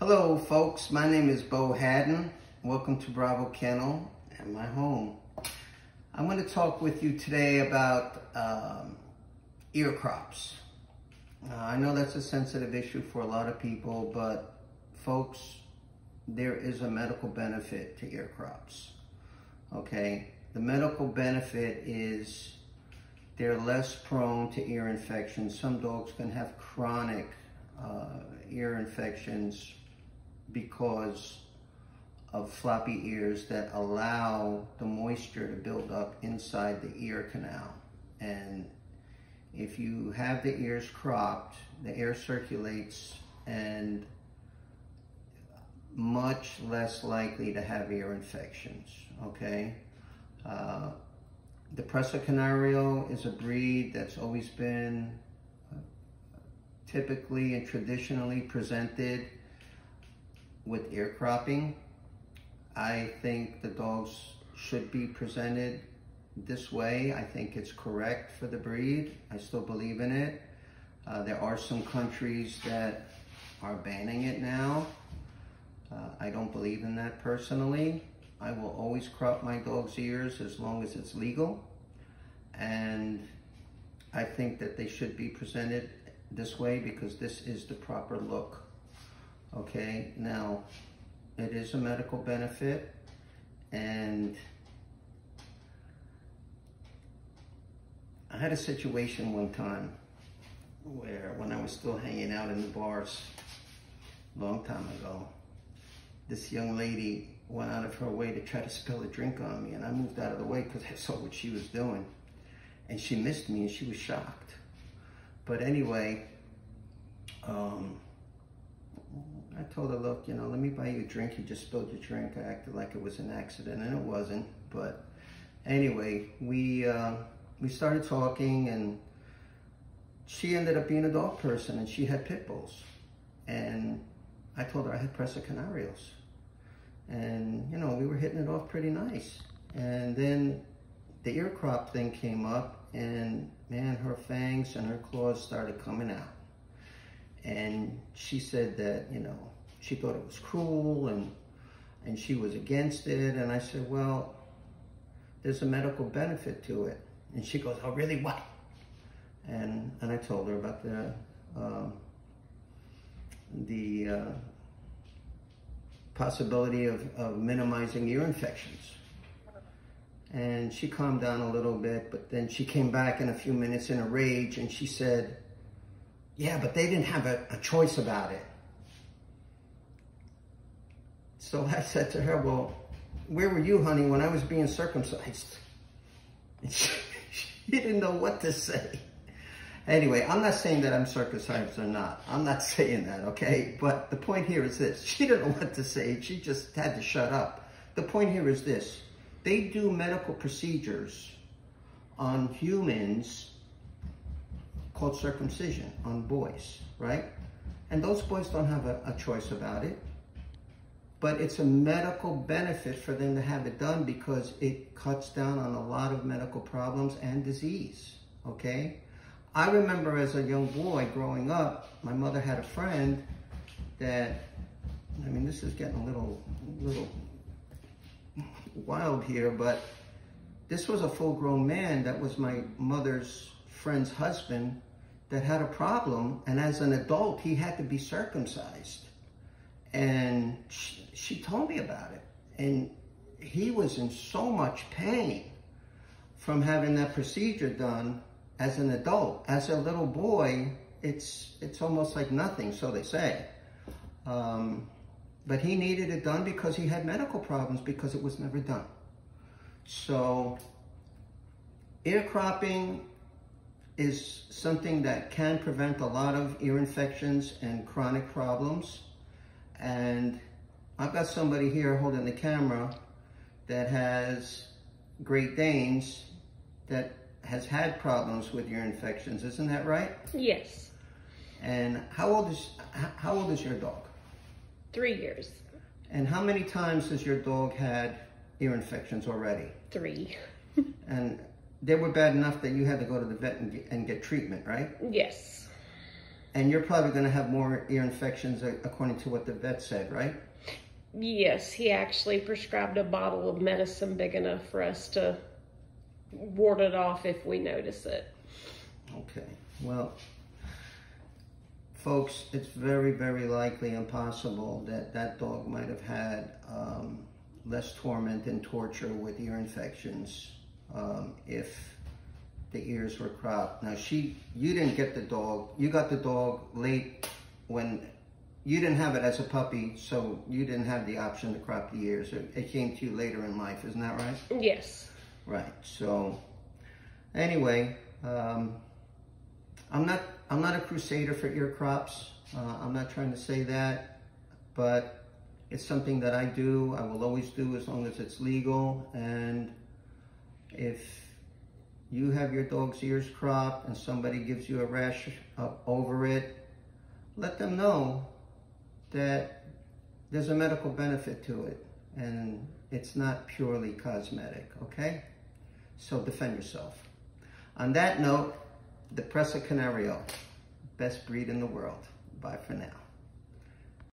Hello folks, my name is Bo Haddon. Welcome to Bravo Kennel and my home. I'm going to talk with you today about ear crops. I know that's a sensitive issue for a lot of people, but folks, there is a medical benefit to ear crops. Okay, the medical benefit is they're less prone to ear infections. Some dogs can have chronic ear infections because of floppy ears that allow the moisture to build up inside the ear canal. And if you have the ears cropped, the air circulates and much less likely to have ear infections, okay? The Presa Canario is a breed that's always been typically and traditionally presented with ear cropping. I think the dogs should be presented this way. I think it's correct for the breed. I still believe in it. There are some countries that are banning it now. I don't believe in that personally. I will always crop my dog's ears as long as it's legal. And I think that they should be presented this way because this is the proper look. Okay, now it is a medical benefit, and I had a situation one time where when I was still hanging out in the bars a long time ago, this young lady went out of her way to try to spill a drink on me, and I moved out of the way because I saw what she was doing. And she missed me and she was shocked. But anyway, I told her, look, you know, let me buy you a drink. You just spilled your drink. I acted like it was an accident, and it wasn't. But anyway, we started talking, and she ended up being a dog person, and she had pit bulls. And I told her I had Presa Canarios. And, you know, we were hitting it off pretty nice. And then the ear crop thing came up, and man, her fangs and her claws started coming out. And she said that, you know, she thought it was cruel and she was against it. And I said, well, there's a medical benefit to it. And she goes, oh, really, what? And I told her about the possibility of minimizing ear infections. And she calmed down a little bit, but then she came back in a few minutes in a rage, and she said, yeah, but they didn't have a choice about it. So I said to her, well, where were you, honey, when I was being circumcised? And she didn't know what to say. Anyway, I'm not saying that I'm circumcised or not. I'm not saying that, okay? But the point here is this. She didn't know what to say. She just had to shut up. The point here is this. They do medical procedures on humans called circumcision on boys, right? And those boys don't have a choice about it. But it's a medical benefit for them to have it done because it cuts down on a lot of medical problems and disease, okay? I remember as a young boy growing up, my mother had a friend that, I mean, this is getting a little wild here, but this was a full-grown man that was my mother's friend's husband that had a problem, and as an adult, he had to be circumcised. And she told me about it, and he was in so much pain from having that procedure done as an adult. As a little boy, it's almost like nothing, so they say. But he needed it done because he had medical problems because it was never done. So ear cropping is something that can prevent a lot of ear infections and chronic problems. And I've got somebody here holding the camera that has Great Danes that has had problems with ear infections. Isn't that right? Yes. And how old is your dog? 3 years. And how many times has your dog had ear infections already? 3. And they were bad enough that you had to go to the vet and get treatment, right? Yes. And you're probably going to have more ear infections according to what the vet said, right? Yes, he actually prescribed a bottle of medicine big enough for us to ward it off if we notice it. Okay, well, folks, it's very, very likely and possible that that dog might have had less torment and torture with ear infections if the ears were cropped. Now, you didn't get the dog. You got the dog late when you didn't have it as a puppy, so you didn't have the option to crop the ears. It came to you later in life, isn't that right? Yes. Right. So, anyway, I'm not a crusader for ear crops. I'm not trying to say that, but it's something that I do. I will always do as long as it's legal. And if you have your dog's ears cropped and somebody gives you a rash over it, let them know that there's a medical benefit to it and it's not purely cosmetic, okay? So defend yourself. On that note, the Presa Canario, best breed in the world. Bye for now.